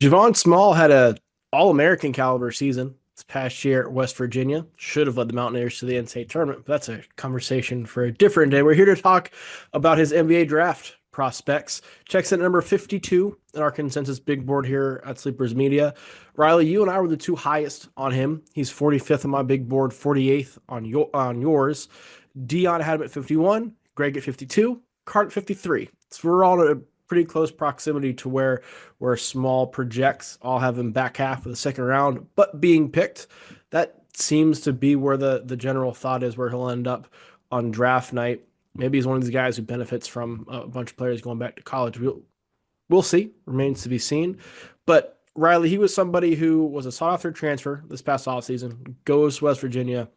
Javon Small had a All-American caliber season this past year at West Virginia. Should have led the Mountaineers to the NCAA tournament, but that's a conversation for a different day. We're here to talk about his NBA draft prospects. Checks in at number 52 in our consensus big board here at Sleepers Media. Riley, you and I were the two highest on him. He's 45th on my big board, 48th on yours. Dion had him at 51, Greg at 52, Cart at 53. So we're all in a pretty close proximity to where Small projects. All have him back half of the second round, but being picked, that seems to be where the general thought is where he'll end up on draft night. Maybe he's one of these guys who benefits from a bunch of players going back to college. We'll see. Remains to be seen. But Riley, he was somebody who was a sought after transfer this past offseason, goes to West Virginia,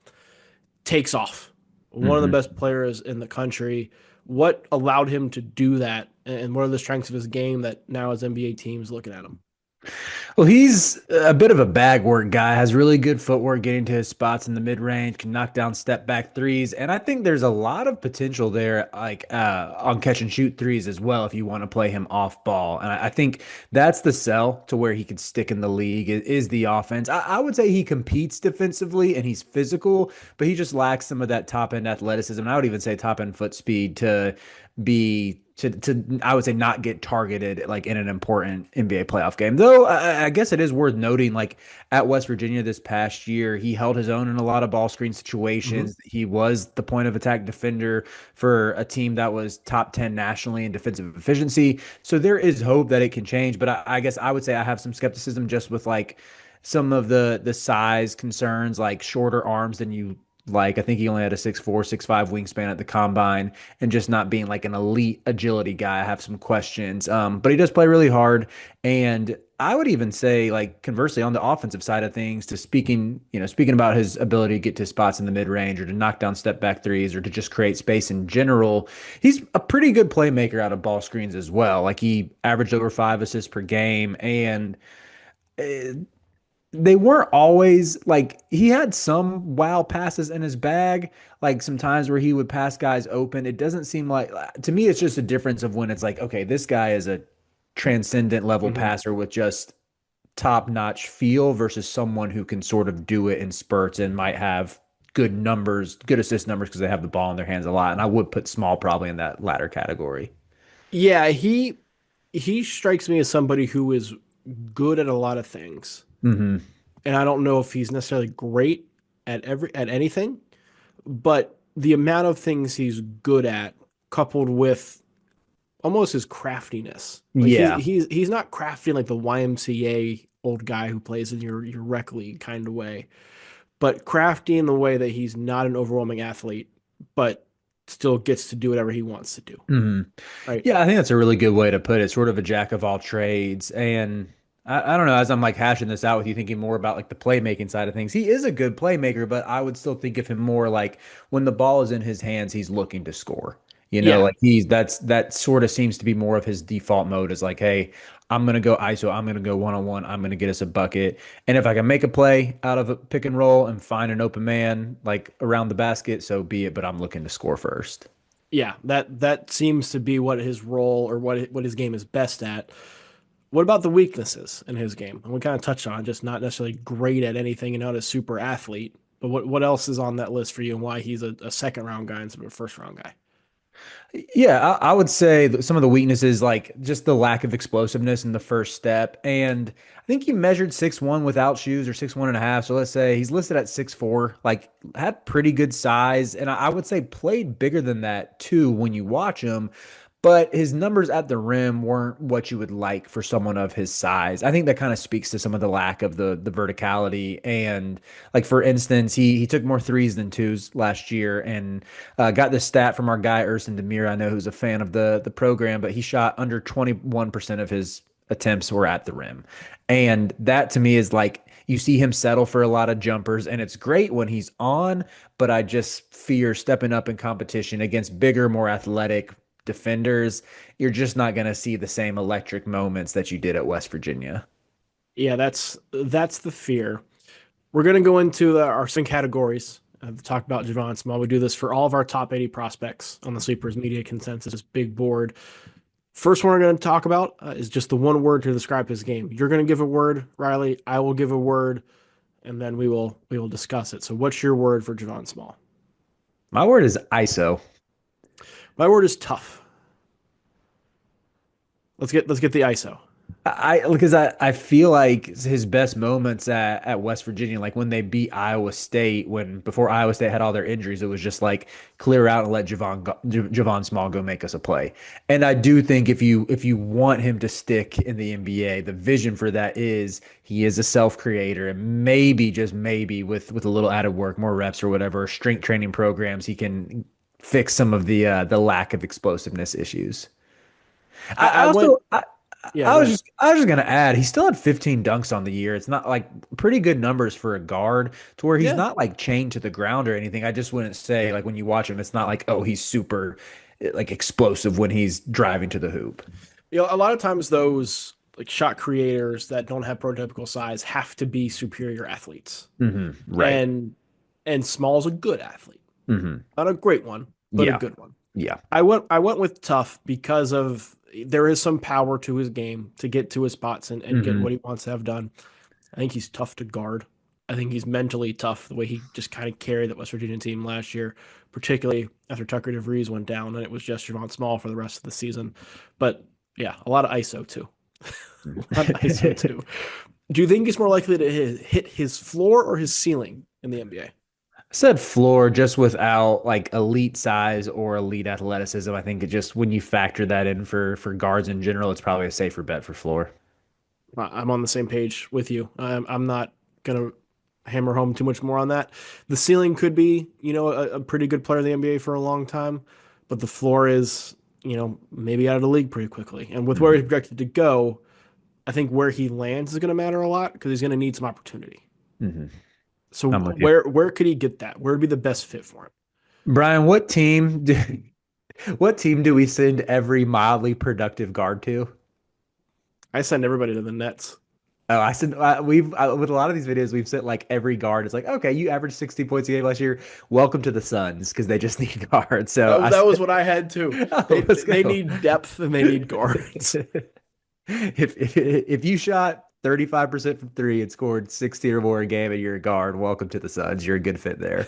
takes off. One of the hmm best players in the country. What allowed him to do that? And what are the strengths of his game that now his NBA team's looking at him? Well, he's a bit of a bag work guy, has really good footwork getting to his spots in the mid range, can knock down step back threes. And I think there's a lot of potential there, like on catch and shoot threes as well, if you want to play him off ball. And I think that's the sell to where he could stick in the league is the offense. I would say he competes defensively and he's physical, but he just lacks some of that top end athleticism. And I would even say top end foot speed to be to I would say not get targeted like in an important NBA playoff game. Though I guess it is worth noting, like at West Virginia this past year, he held his own in a lot of ball screen Mm-hmm. situations. He was the point of attack defender for a team that was top 10 nationally in defensive efficiency. So there is hope that it can change. But I guess I would say I have some skepticism just with like some of the size concerns, like shorter arms than you like. I think he only had a 6'4", 6'5" wingspan at the combine, and just not being like an elite agility guy. I have some questions. But he does play really hard. And I would even say, like, conversely, on the offensive side of things, to speaking about his ability to get to spots in the mid range or to knock down step back threes or to just create space in general, he's a pretty good playmaker out of ball screens as well. Like, he averaged over 5 assists per game. And uh, they weren't always like he had some wow passes in his bag, like some times where he would pass guys open. It doesn't seem like to me, it's just a difference of when it's like, okay, this guy is a transcendent level Mm-hmm. passer with just top notch feel versus someone who can sort of do it in spurts and might have good numbers, good assist numbers because they have the ball in their hands a lot. And I would put Small probably in that latter category. Yeah, he strikes me as somebody who is good at a lot of things. hmm And I don't know if he's necessarily great at anything, but the amount of things he's good at coupled with almost his craftiness. Like Yeah. he's not crafty like the YMCA old guy who plays in your rec league kind of way, but crafty in the way that he's not an overwhelming athlete, but still gets to do whatever he wants to do. hmm Right. Yeah, I think that's a really good way to put it. Sort of a jack of all trades. And I don't know, as I'm like hashing this out with you, thinking more about like the playmaking side of things, he is a good playmaker, but I would still think of him more like when the ball is in his hands, he's looking to score. Yeah. Like that sort of seems to be more of his default mode is like, hey, I'm gonna go ISO, I'm gonna go one on one, I'm gonna get us a bucket. And if I can make a play out of a pick and roll and find an open man like around the basket, so be it, but I'm looking to score first. Yeah, that seems to be what his role or what his game is best at. What about the weaknesses in his game? And we kind of touched on just not necessarily great at anything and not a super athlete. But what else is on that list for you and why he's a second round guy instead of a first round guy? Yeah, I would say that some of the weaknesses, like just the lack of explosiveness in the first step. And I think he measured 6'1" without shoes or 6'1.5". So let's say he's listed at 6'4", like had pretty good size. And I would say played bigger than that too when you watch him. But his numbers at the rim weren't what you would like for someone of his size. I think that kind of speaks to some of the lack of the verticality. And like for instance, he took more threes than twos last year, and got this stat from our guy Urson Demir. I know who's a fan of the program, but he shot under 21% of his attempts were at the rim, and that to me is like you see him settle for a lot of jumpers, and it's great when he's on. But I just fear stepping up in competition against bigger, more athletic defenders, you're just not going to see the same electric moments that you did at West Virginia. Yeah, that's the fear. We're gonna go into our sync categories. Talk about Javon Small. We do this for all of our top 80 prospects on the Sleepers Media Consensus big board. First one we're going to talk about is just the one word to describe his game. You're going to give a word, Riley. I will give a word, and then we will discuss it. So, what's your word for Javon Small? My word is ISO. My word is tough. Let's get the ISO. Because I feel like his best moments at West Virginia, like when they beat Iowa State, when before Iowa State had all their injuries, it was just like clear out and let Javon Small go make us a play. And I do think if you want him to stick in the NBA, the vision for that is he is a self creator, and maybe just maybe with a little added work, more reps or whatever, strength training programs, he can fix some of the lack of explosiveness issues. I, I I went, also I, yeah, I go was ahead. just I was just gonna add he still had 15 dunks on the year. It's not like pretty good numbers for a guard to where he's Yeah, not like chained to the ground or anything. I just wouldn't say like when you watch him, it's not like oh he's super like explosive when he's driving to the hoop. a lot of times those like shot creators that don't have prototypical size have to be superior athletes, Right. and Small's a good athlete, hmm not a great one, but a Yeah. good one. Yeah. I went with tough because of there is some power to his game to get to his spots and get hmm what he wants to have done. I think he's tough to guard. I think he's mentally tough the way he just kind of carried that West Virginia team last year, particularly after Tucker DeVries went down and it was just Javon Small for the rest of the season. But yeah, a lot of ISO too. A lot of ISO too. Do you think he's more likely to hit his floor or his ceiling in the NBA? Said floor just without like elite size or elite athleticism. I think it just when you factor that in for guards in general, it's probably a safer bet for floor. I'm on the same page with you. I'm not gonna hammer home too much more on that. The ceiling could be, a pretty good player in the NBA for a long time, but the floor is, maybe out of the league pretty quickly. And with where he's hmm projected to go, I think where he lands is going to matter a lot because he's going to need some opportunity. hmm So I'm with you. where could he get that? Where would be the best fit for him? Brian, what team do we send every mildly productive guard to? I send everybody to the Nets. Oh, I said with a lot of these videos we've sent like every guard. It's like okay, you averaged 60 points a game last year. Welcome to the Suns because they just need guards. So That was what I had too. They oh, let's they go. need depth and they need guards. If you shot 35% from three and scored 60 or more a game and you're a guard, welcome to the Suns. You're a good fit there.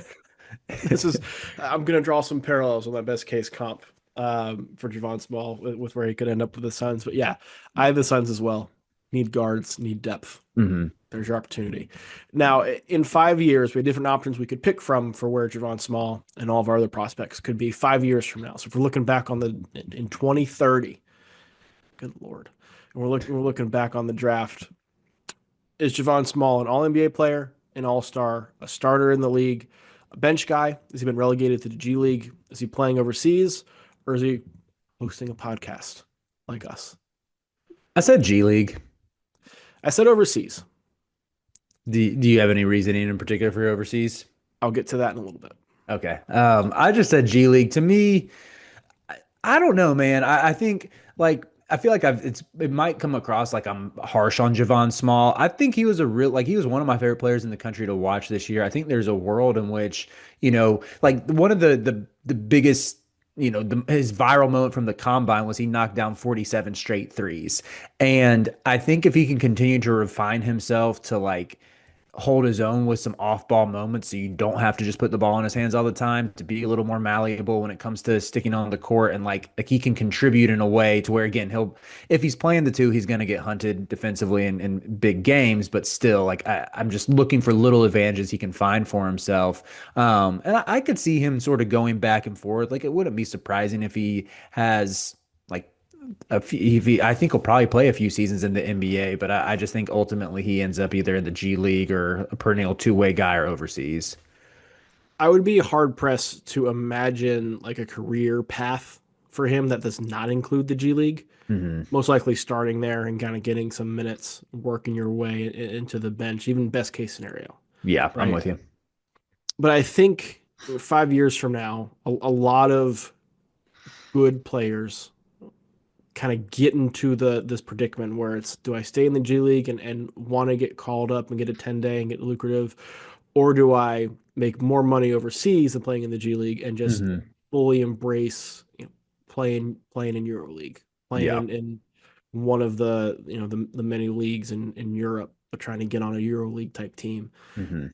This is I'm gonna draw some parallels with my best case comp for Javon Small with where he could end up with the Suns. But yeah, I have the Suns as well. Need guards, need depth. hmm There's your opportunity. Now, in 5 years, we have different options we could pick from for where Javon Small and all of our other prospects could be 5 years from now. So if we're looking back on the in 2030, good lord, and we're looking back on the draft, is Javon Small an All NBA player, an All Star, a starter in the league, a bench guy? Has he been relegated to the G League? Is he playing overseas, or is he hosting a podcast like us? I said G League. I said overseas. Do you have any reasoning in particular for overseas? I'll get to that in a little bit. Okay. I just said G League. To me, I don't know, man. I think like I feel like it might come across like I'm harsh on Javon Small. I think he was a real like he was one of my favorite players in the country to watch this year. I think there's a world in which, like one of the biggest his viral moment from the combine was he knocked down 47 straight threes. And I think if he can continue to refine himself to like hold his own with some off-ball moments so you don't have to just put the ball in his hands all the time to be a little more malleable when it comes to sticking on the court and like he can contribute in a way to where again he'll if he's playing the two he's going to get hunted defensively in big games but still like I'm just looking for little advantages he can find for himself and I could see him sort of going back and forth like it wouldn't be surprising if he has like I think he'll probably play a few seasons in the NBA, but I just think ultimately he ends up either in the G League or a perennial two-way guy or overseas. I would be hard pressed to imagine like a career path for him that does not include the G League. hmm Most likely starting there and kind of getting some minutes, working your way into the bench, even best case scenario, Yeah, I'm right? with you. But I think 5 years from now, a lot of good players kind of get into this predicament where it's do I stay in the G League and want to get called up and get a 10-day and get lucrative, or do I make more money overseas than playing in the G League and just hmm fully embrace playing in EuroLeague? playing Yeah. in one of the the many leagues in Europe, but trying to get on a Euro League type team. Hmm.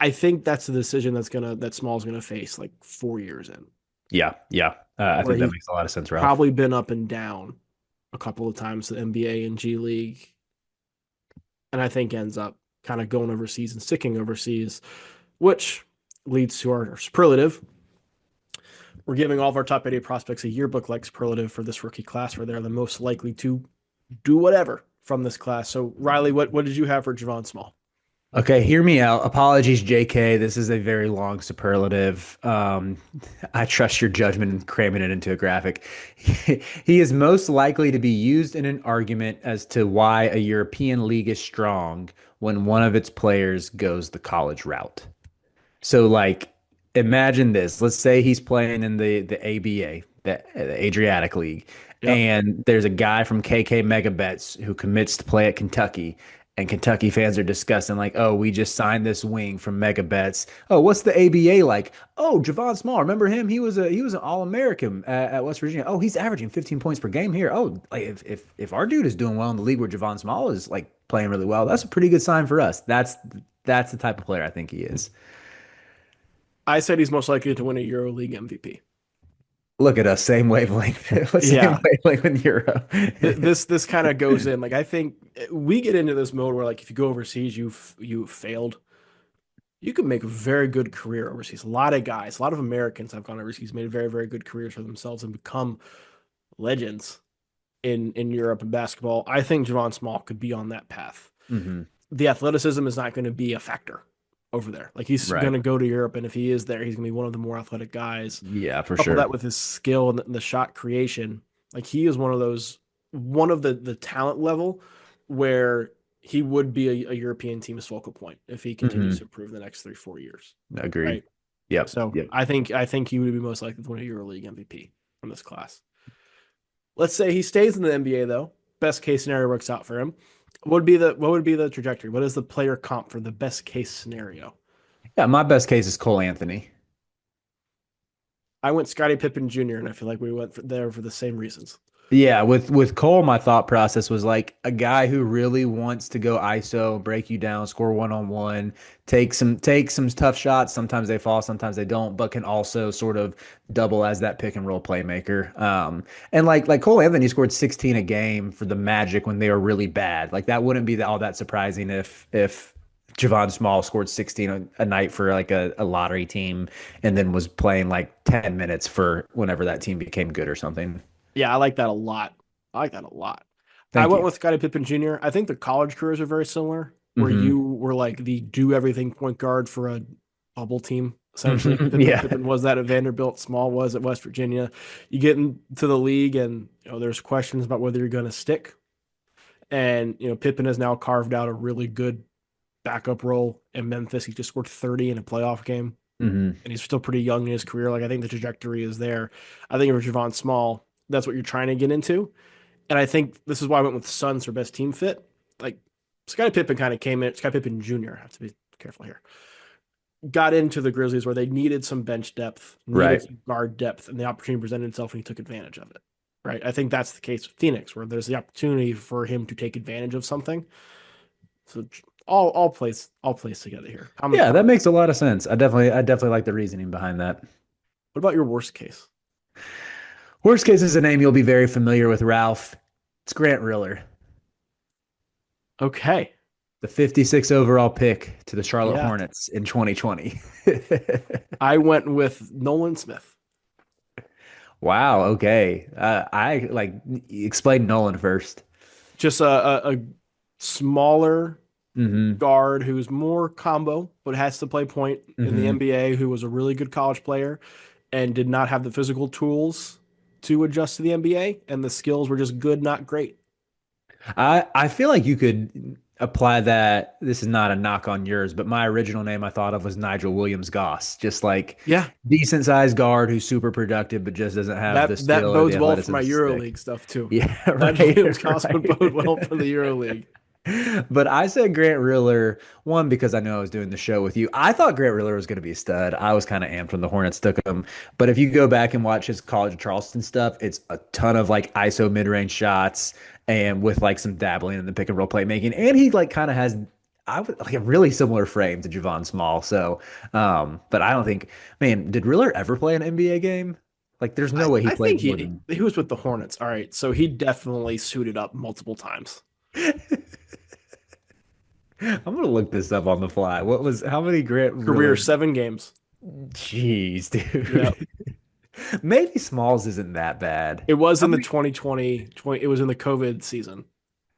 I think that's the decision that Small's gonna face like 4 years in, Yeah. Yeah. I where think that he's makes a lot of sense, Ralph. probably been up and down a couple of times the NBA and G League, and I think ends up kind of going overseas and sticking overseas, which leads to our superlative. We're giving all of our top 80 prospects a yearbook like superlative for this rookie class, where they're the most likely to do whatever from this class. So, Riley, what did you have for Javon Small? Okay, hear me out. Apologies, JK. This is a very long superlative. I trust your judgment in cramming it into a graphic. He is most likely to be used in an argument as to why a European league is strong when one of its players goes the college route. So like imagine this. Let's say he's playing in the ABA, the Adriatic League, Yep. and there's a guy from KK Megabets who commits to play at Kentucky. And Kentucky fans are discussing, like, oh, we just signed this wing from Megabets. Oh, what's the ABA like? Oh, Javon Small, remember him? He was an All-American at West Virginia. Oh, he's averaging 15 points per game here. Oh, like if our dude is doing well in the league where Javon Small is like playing really well, that's a pretty good sign for us. That's the type of player I think he is. I said he's most likely to win a Euro League MVP. Look at us, same wavelength, same Yeah. wavelength with Euro. This kind of goes in like I think we get into this mode where like if you go overseas you failed. You can make a very good career overseas. A lot of guys, a lot of Americans have gone overseas, made very good careers for themselves and become legends in Europe and basketball. I think Javon Small could be on that path. Hmm. The athleticism is not going to be a factor over there. Like he's going Right. to go to Europe, and if he is there, he's going to be one of the more athletic guys. Yeah, for Couple sure. that with his skill and the shot creation, like he is one of the talent level where he would be a European team's focal point if he continues to Hmm. improve the next 3 4 years, Agreed. right? Yep. So Yep. I think he would be most likely to win a EuroLeague MVP from this class. Let's say he stays in the NBA though. Best case scenario works out for him. What would be the trajectory? What is the player comp for the best case scenario? Yeah, my best case is Cole Anthony. I went Scottie Pippen Jr. and I feel like we went there for the same reasons. Yeah, with Cole, my thought process was like a guy who really wants to go ISO, break you down, score one on one, take some tough shots. Sometimes they fall, sometimes they don't, but can also sort of double as that pick and roll playmaker. And like Cole Anthony scored 16 a game for the Magic when they were really bad. Like that wouldn't be all that surprising if Javon Small scored 16 a night for like a lottery team and then was playing like 10 minutes for whenever that team became good or something. Yeah, I like that a lot. I like that a lot. I Thank went you. with Scottie Pippen Jr. I think the college careers are very similar, where Hmm. you were like the do everything point guard for a bubble team, essentially. Pippen, Yeah. Pippen was that at Vanderbilt, Small was at West Virginia. You get into the league, and there's questions about whether you're going to stick. And Pippen has now carved out a really good backup role in Memphis. He just scored 30 in a playoff game, Hmm. and he's still pretty young in his career. Like I think the trajectory is there. I think for Javon Small, that's what you're trying to get into. And I think this is why I went with Suns for best team fit. Like Scottie Pippen kind of came in. Scottie Pippen Jr. I have to be careful here. Got into the Grizzlies where they needed some bench depth, needed Right. some guard depth, and the opportunity presented itself and he took advantage of it. Right. I think that's the case with Phoenix, where there's the opportunity for him to take advantage of something. So all plays together here. Yeah, that makes a lot of sense. I definitely like the reasoning behind that. What about your worst case? Worst case is a name you'll be very familiar with, Ralph. It's Grant Riller, Okay. the 56 overall pick to the Charlotte Yeah. Hornets in 2020. I went with Nolan Smith. Wow, okay. I like explain Nolan first. Just a smaller Hmm. guard who's more combo, but has to play point in the Hmm. NBA, who was a really good college player and did not have the physical tools to adjust to the NBA, and the skills were just good, not great. I feel like you could apply that. This is not a knock on yours, but my original name I thought of was Nigel Williams Goss. Just like Yeah, decent sized guard who's super productive, but just doesn't have the that skill or the bodes well for athleticism my to stick. EuroLeague stuff too. Yeah, Nigel right, Williams Goss would bode well right. for the EuroLeague. But I said Grant Riller, one, because I know I was doing the show with you. I thought Grant Riller was going to be a stud. I was kind of amped when the Hornets took him. But if you go back and watch his College of Charleston stuff, it's a ton of like ISO mid-range shots and with like some dabbling in the pick and roll playmaking. And he like kind of has I would like a really similar frame to Javon Small. So, but I don't think, man, did Riller ever play an NBA game? Like, there's no way he I think played more he than. he was with the Hornets. All right, so he definitely suited up multiple times. I'm gonna look this up on the fly. How many Grant Career Riller? 7 games. Jeez, Yeah, dude. Maybe Smalls isn't that bad. it was How in the many? 2020. It was in the COVID season.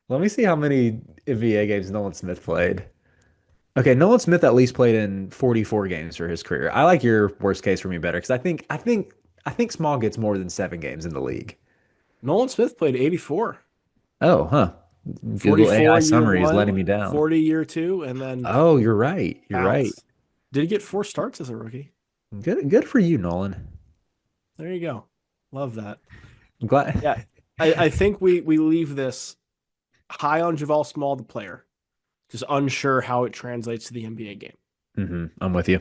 Let me see how many NBA games Nolan Smith played. Okay, Nolan Smith at least played in 44 games for his career. I like your worst case for me better because I think Small gets more than 7 games in the league. Nolan Smith played 84. Oh, huh. Google 44 AI year summary is letting one, me down. 40 year two, and then Oh, you're right. You're right. bounce. Did he get 4 starts as a rookie? Good for you, Nolan. There you go. Love that. I'm glad. Yeah. I think we leave this high on Javon Small, the player, just unsure how it translates to the NBA game. I'm with you.